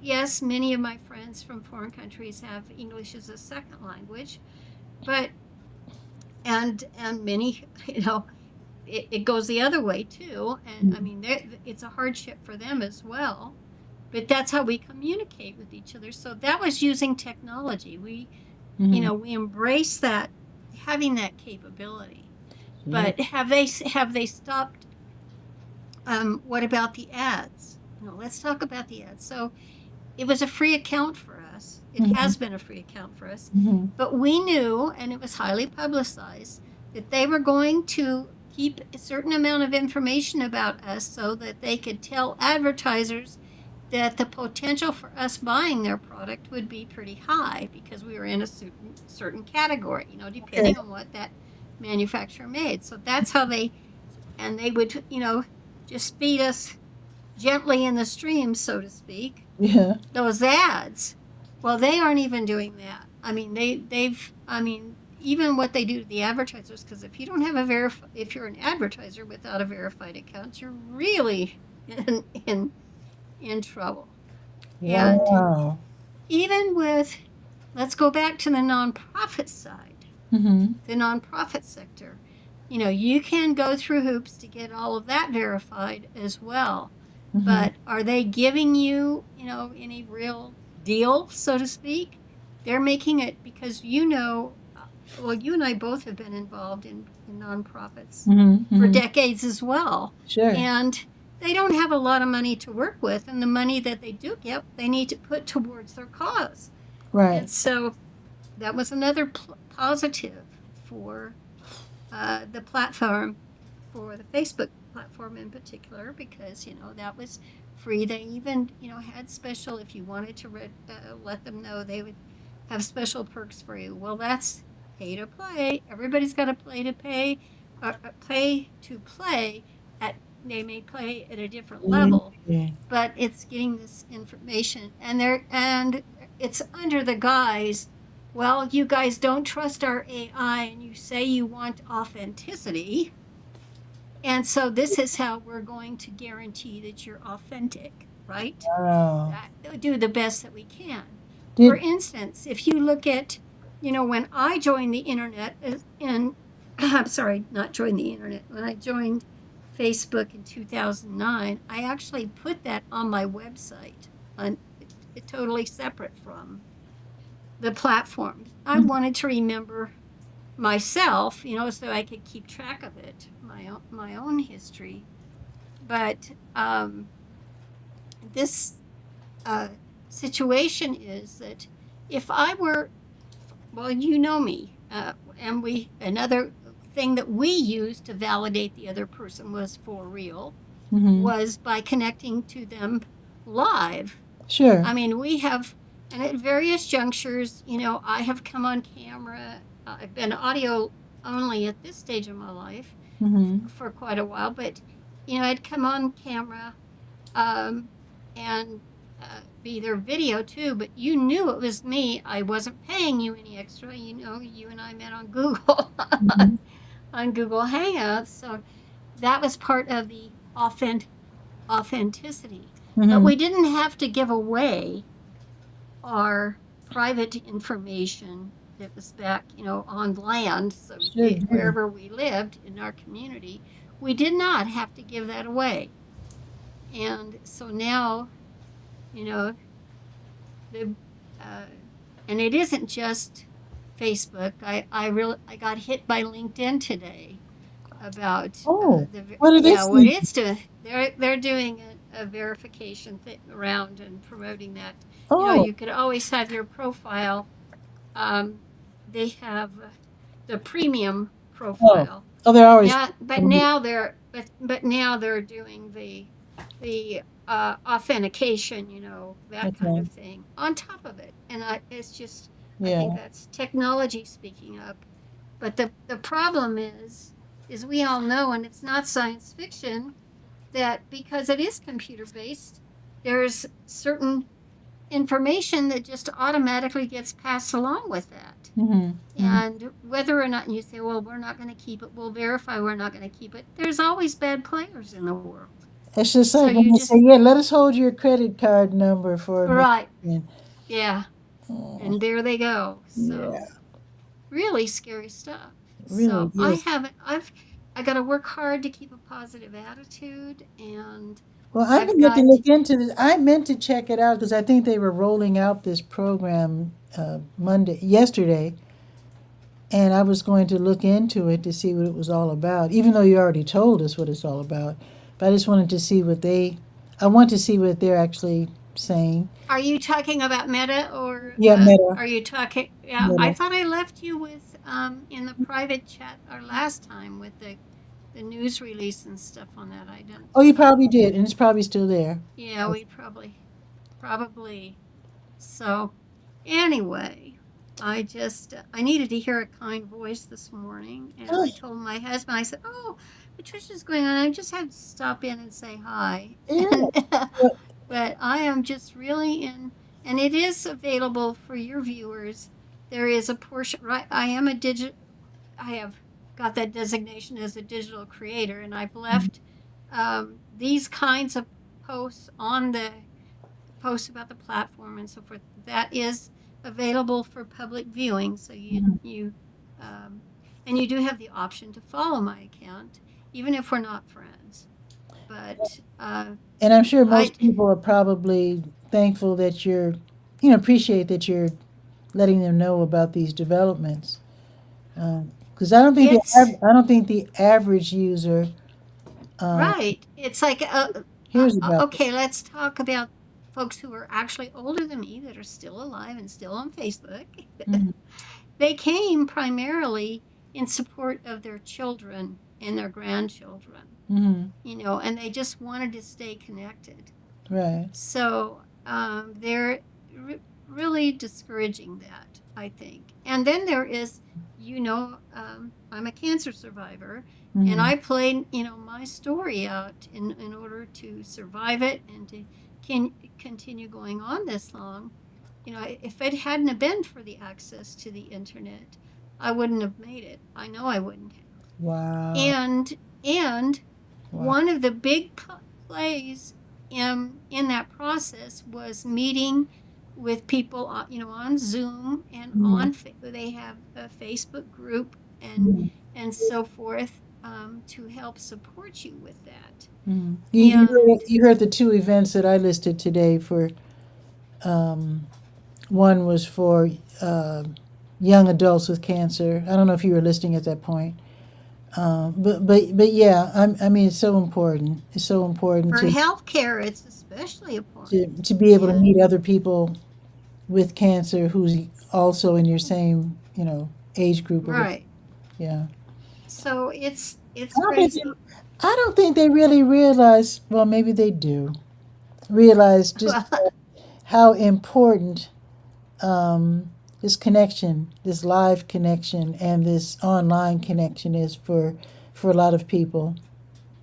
yes, many of my friends from foreign countries have English as a second language, but and many it goes the other way too. And I Mm-hmm. mean it's a hardship for them as well, but that's how we communicate with each other. So that was using technology. We embrace that, having that capability. Yeah. But have they stopped? What about the ads? Let's talk about the ads. So it was a free account for us. It Mm-hmm. has been a free account for us. Mm-hmm. But we knew, and it was highly publicized, that they were going to keep a certain amount of information about us so that they could tell advertisers that the potential for us buying their product would be pretty high because we were in a certain category, Okay. depending on what that manufacturer made. So that's how they would, just feed us gently in the stream, so to speak, Yeah. those ads. Well, they aren't even doing that. I mean, even what they do to the advertisers, because if you don't have if you're an advertiser without a verified account, you're really in trouble. And Wow. even with, let's go back to the nonprofit side, Mm-hmm. the nonprofit sector. You can go through hoops to get all of that verified as well. Mm-hmm. But are they giving you, any real deal, so to speak? They're making it because, well, you and I both have been involved in nonprofits Mm-hmm. for Mm-hmm. decades as well. Sure. And they don't have a lot of money to work with. And the money that they do get, they need to put towards their cause. Right. And so that was another positive for the platform, for the Facebook platform in particular, because that was free. They even had special, if you wanted to let them know, they would have special perks for you. Well, that's pay to play. Everybody's got to play to pay, play to play. At They may play at a different level, Okay. but it's getting this information, and it's under the guise, well, you guys don't trust our AI and you say you want authenticity. And so this is how we're going to guarantee that you're authentic, right? Wow. Do the best that we can. For Did instance, if you look at, when I joined the internet, and I'm sorry, not joined the internet, when I joined Facebook in 2009, I actually put that on my website, on, totally separate from the platforms. I Mhm. wanted to remember myself, so I could keep track of it, my own history. But this uh, situation is that if I were, well, you know me, and another thing that we used to validate the other person was for real Mhm. was by connecting to them live. Sure. I mean, we have, and at various junctures, I have come on camera. I've been audio only at this stage of my life Mhm. for quite a while, but, I'd come on camera, um, and be their video too, but you knew it was me. I wasn't paying you any extra. You and I met on Google, Mhm. on Google Hangouts. So that was part of the authenticity. But Mhm. we didn't have to give away our private information that was back, on land. So Sure did. wherever we lived in our community, we did not have to give that away. And so now, you know, the uh, and it isn't just Facebook. I got hit by LinkedIn today about Oh, the what are they yeah, what saying? it's doing. They're doing a verification thing around and promoting that. Oh, You could always have your profile. Um, they have the premium oh, profile. oh, they're always. Now, but now they're doing the authentication, that kind Okay. of thing on top of it. And it's just, I think Yeah. that's technology speaking up. But the problem is we all know, and it's not science fiction, that because it is computer based, there's certain information that just automatically gets passed along with that. Mhm. Mhm. And whether or not you say, well, we're not going to keep it, we'll verify we're not going to keep it, there's always bad players in the world. It's just So like when you they say, just, "Yeah, let us hold your credit card number for a minute." right. And, Yeah. oh, And there they go. yeah, So really scary stuff. it really So is. I got to work hard to keep a positive attitude. And Well, I've I've been looking got, look into this. I meant to check it out because I think they were rolling out this program yesterday, and I was going to look into it to see what it was all about. Even though you already told us what it's all about, but I just wanted to see what they. I want to see what they're actually saying. are you talking about Meta, or Yeah, Meta, are you talking? Yeah, I Meta. thought I left you with in the private chat our last time with the news release and stuff on that. I don't. Oh, you probably did, and it's probably still there. Yeah, we probably. So anyway, I needed to hear a kind voice this morning, and Oh, I told my husband. I said, "Oh, Patricia's going on. I just had to stop in and say hi." yeah. And but I am just really in, and it is available for your viewers. There is a portion, right? I have got that designation as a digital creator, and I've left these kinds of posts on the posts about the platform and so forth. That is available for public viewing. So um, and you do have the option to follow my account, even if we're not friends. But And I'm sure I, most people are probably thankful that appreciate that you're letting them know about these developments. Because it's I don't think the average user uh, right. It's like, hears about it. okay, let's talk about folks who are actually older than me that are still alive and still on Facebook. Mhm. They came primarily in support of their children and their grandchildren, Mhm. and they just wanted to stay connected. Right. So they're really discouraging that, I think. And then there is, I'm a cancer survivor, and Mhm. I played, my story out in order to survive it and to continue going on this long. If it hadn't have been for the access to the internet, I wouldn't have made it. I know I wouldn't have. Wow. And Wow. one of the big plays in that process was meeting with people, on Zoom and Mhm. they have a Facebook group Mhm. and so forth, to help support you with that. Mhm. And You heard the two events that I listed today for, um, one was for young adults with cancer. I don't know if you were listening at that point. But yeah, I mean, it's so important. It's so important for healthcare, it's especially important. to be able to And meet other people with cancer who's also in your same, age group or whatever. right, Yeah. so it's I don't think crazy. they, I don't think they really realize, well, maybe they do, realize just Well, how important this connection, this live connection, and this online connection is for a lot of people.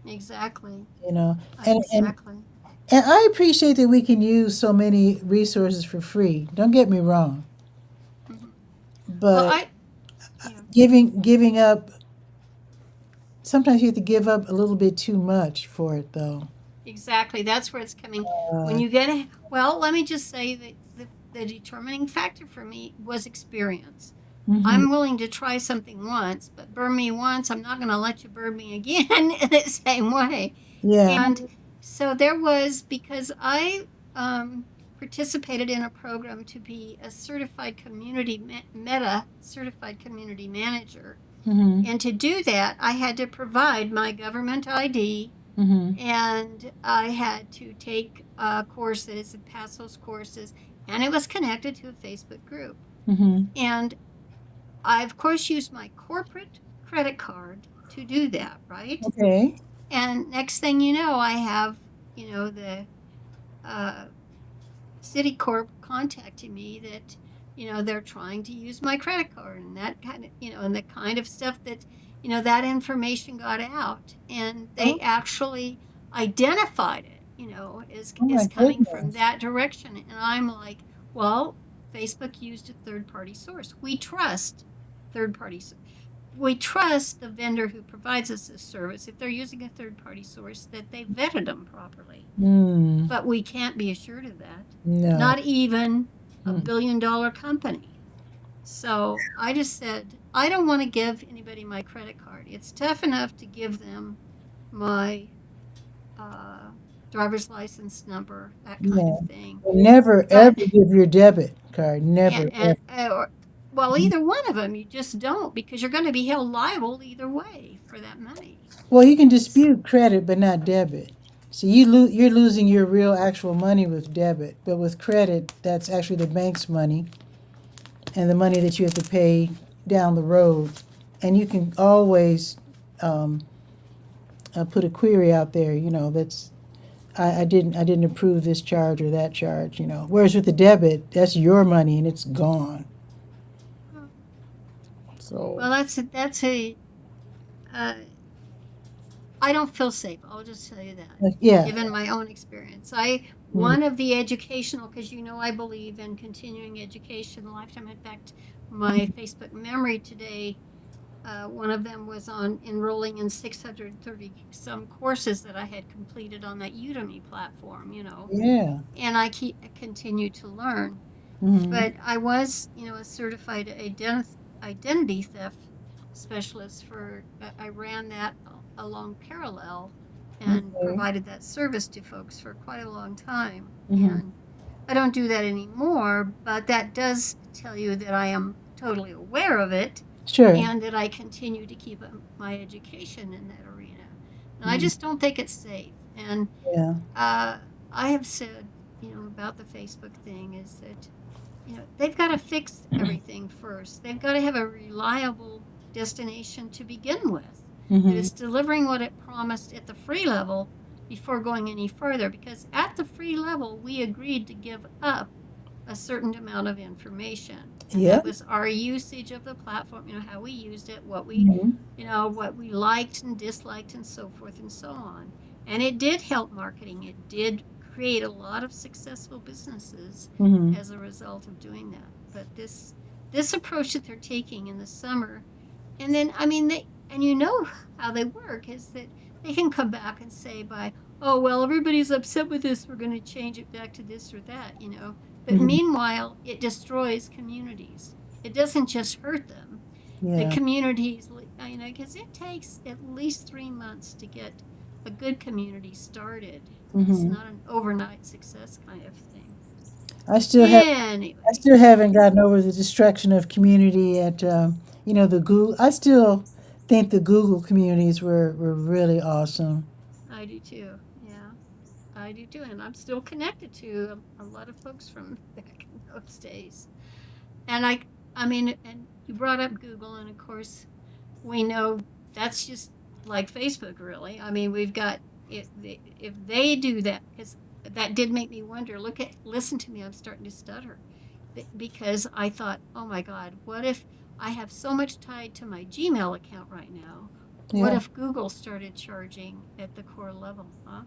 exactly, You know, and and exactly. and I appreciate that we can use so many resources for free. Don't get me wrong, Hmm. Well, but yeah, giving up. Sometimes you have to give up a little bit too much for it, though. exactly. That's where it's coming. When Uh, you get a, well, let me just say that the determining factor for me was experience. hmm I'm willing to try something once, but burn me once, I'm not going to let you burn me again in the same way. Yeah. And so there was, because I participated in a program to be a certified meta certified community manager. hmm And to do that, I had to provide my government ID, hmm and I had to take courses and pass those courses. And it was connected to a Facebook group. hmm And I, of course, used my corporate credit card to do that, right? Okay. And next thing you know, I have, the uh, Citicorp contacting me that, they're trying to use my credit card and that kind of, and the kind of stuff that, that information got out. And Oh, they actually identified it, as, oh my coming from goodness. that direction. And I'm like, well, Facebook used a third party source. We trust third party we trust the vendor who provides us this service, if they're using a third party source, that they vetted them properly. Hmm. But we can't be assured of that, No. not even a Mm. $1 billion company. So I just said, I don't want to give anybody my credit card. It's tough enough to give them my uh, driver's license number, that kind of No. thing. Never ever But give your debit card. Never and ever. or, well, either one of them, you just don't, because you're going to be held liable either way for that money. Well, you can dispute credit, but not debit. So you're losing your real actual money with debit, but with credit, that's actually the bank's money and the money that you have to pay down the road. And you can always um, put a query out there. That's I didn't approve this charge or that charge. Whereas with the debit, that's your money and it's gone. So Well, that's a uh, I don't feel safe. I'll just tell you that, yeah. given my own experience. I Mm. One of the educational, because I believe in continuing education, lifetime. In fact, my Facebook memory today, one of them was on enrolling in 630 some courses that I had completed on that Udemy platform. Yeah. And I continue to learn. hmm But I was, a certified identity theft specialist for, I ran that along parallel and Okay. provided that service to folks for quite a long time. hmm And I don't do that anymore, but that does tell you that I am totally aware of it Sure. and that I continue to keep my education in that arena. And I Mm. just don't think it's safe. And Yeah. uh, I have said, about the Facebook thing is that, they've got to fix everything first. They've got to have a reliable destination to begin with, that hmm it's delivering what it promised at the free level before going any further. Because at the free level, we agreed to give up a certain amount of information, and Yeah. that was our usage of the platform, how we used it, hmm what we liked and disliked, and so forth and so on. And it did help marketing. It did create a lot of successful businesses hmm as a result of doing that. But this approach that they're taking in the summer, and then I mean they and how they work is that they can come back and say, by, oh well, everybody's upset with this, we're going to change it back to this or that. But Mhm. meanwhile, it destroys communities. It doesn't just hurt them. The Yeah. communities, because it takes at least 3 months to get a good community started. It's Hmm. not an overnight success kind of thing. I still have I Anyway, still haven't gotten over the destruction of community at the Google. I still think the Google communities were really awesome. I do too. Yeah, I do too. And I'm still connected to a lot of folks from back in those days. And and you brought up Google, and of course, we know that's just like Facebook, really. I mean, we've got it. If they do that, because that did make me wonder. Listen to me. I'm starting to stutter because I thought, oh my God, what if I have so much tied to my Gmail account right now? What Yeah. if Google started charging at the core level? Huh?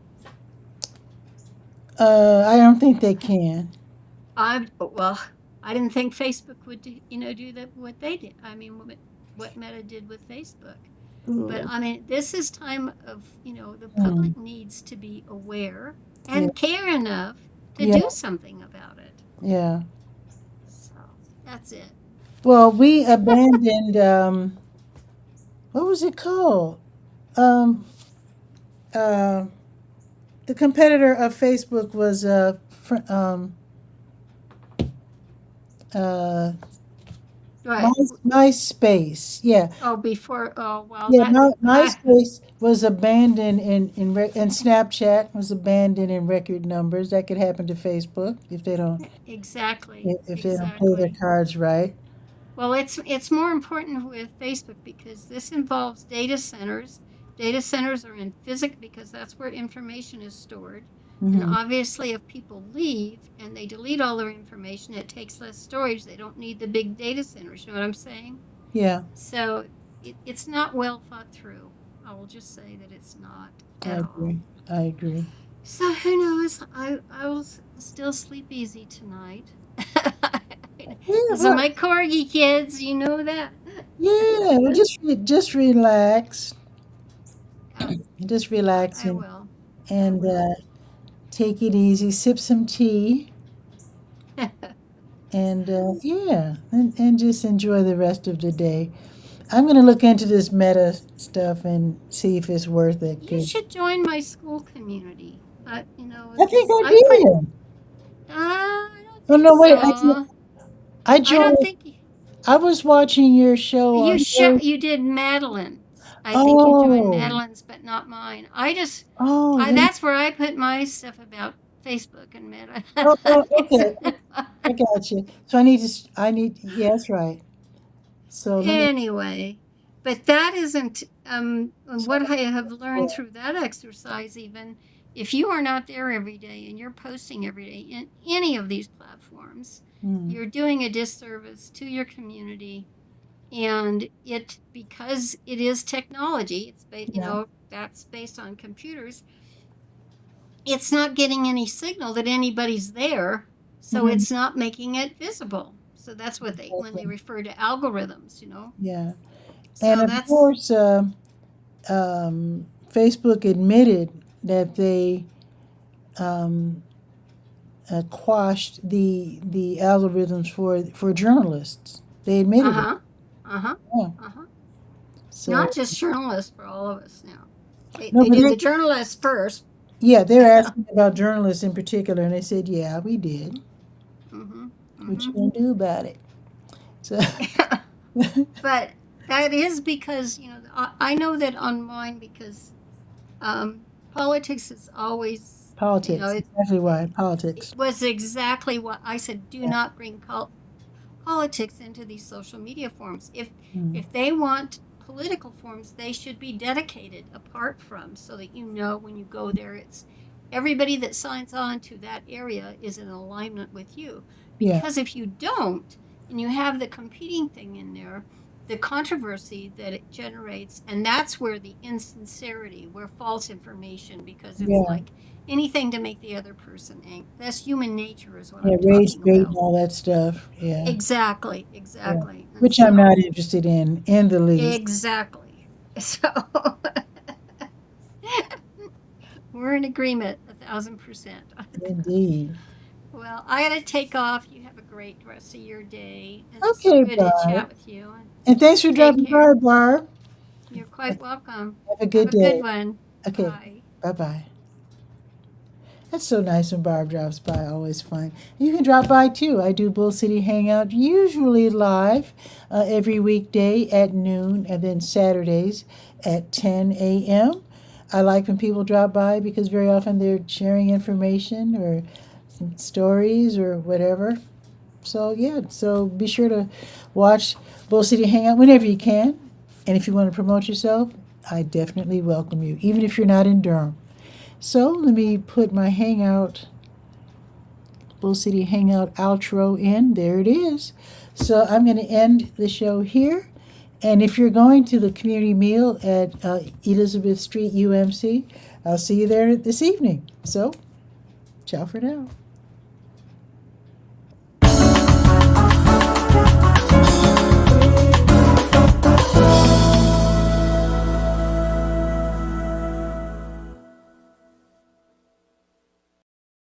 I don't think they can. Well, I didn't think Facebook would do that what they did. I mean, what Meta did with Facebook. But Ooh. I mean, this is time of, the Mm. public needs to be aware Yeah. and care enough to Yeah. do something about it. Yeah. So that's it. Well, we abandoned. What was it called? Um, uh, the competitor of Facebook was uh, Right. MySpace. Yeah, Oh, before, oh, well, yeah. I, MySpace was abandoned and Snapchat was abandoned in record numbers. That could happen to Facebook exactly, if they don't play their exactly. cards right. Well, it's more important with Facebook because this involves data centers. Data centers are in physics because that's where information is stored. And Hmm. obviously, if people leave and they delete all their information, it takes less storage. They don't need the big data centers. You know what I'm saying? Yeah, So it's not well thought through. I will just say that it's not I at all. agree. I agree. So who knows? I will still sleep easy tonight. Yeah, These are well, my corgi kids. You know that. yeah. Well, just relax, Yeah, just relax I will. I and will. take it easy. Sip some tea and yeah, and just enjoy the rest of the day. I'm gonna look into this meta stuff and see if it's worth it. You 'Cause should join my school community. I think Because I I'm pretty. did. I don't Oh think no, wait! so. I I don't joined. think I was watching your show you on should. You did Madeline's. I think you joined Oh, Madeline's, but not mine. I just. oh, I then, That's where I put my stuff about Facebook and Meta. okay. I got you. So I need. Yeah, that's right. So let me. Anyway, but that isn't So, what I have learned through that exercise. Even if you are not there every day and you're posting every day in any of these platforms, mm, you're doing a disservice to your community. And because it is technology, yeah. that's based on computers. It's not getting any signal that anybody's there, so Hmm. it's not making it visible. So that's what they when they refer to algorithms. Yeah. And So of that's course, Facebook admitted that they um, quashed the algorithms for journalists. They uh admitted it. huh, uh huh, Yeah. uh huh. So Not just journalists, for all of us now. They no, they but did the journalists first. yeah, they're asking about journalists in particular, and they said, yeah, we did. Mm-hmm. What Mm-hmm. you gonna do about it? So But that is because I know that on mine because politics is always politics. it, Exactly why it politics. was exactly what I said. Do Yeah. not bring politics into these social media forums. Mm. If they want political forums, they should be dedicated apart from, so that when you go there, it's everybody that signs on to that area is in alignment with you. Yeah. Because if you don't, and you have the competing thing in there, the controversy that it generates, and that's where the insincerity, where false information, because it's Yeah. like anything to make the other person angry. That's human nature, is what Yeah. I'm Rage talking bait and about. all that stuff. Yeah. Exactly, Yeah. exactly. And Which I'm not so, interested in the least. exactly. So, we're in agreement 1,000%. Indeed. Well, I gotta take off. You have a great rest of your day. It's so Okay, good to Barb. chat with you. And And thanks for take dropping by, care. Barb. You're quite welcome. Have a Have good a good day. one. Okay, Bye. bye-bye. That's so nice when Barb drops by. Always fun. You can drop by too. I do Bull City Hangout usually live every weekday at noon and then Saturdays at 10 a.m. I like when people drop by because very often they're sharing information or some stories or whatever. So yeah, so be sure to watch Bull City Hangout whenever you can. And if you want to promote yourself, I definitely welcome you, even if you're not in Durham. So let me put my Hangout, Bull City Hangout outro in. There it is. So I'm going to end the show here. And if you're going to the community meal at Elizabeth Street, UMC, I'll see you there this evening. So, ciao for now.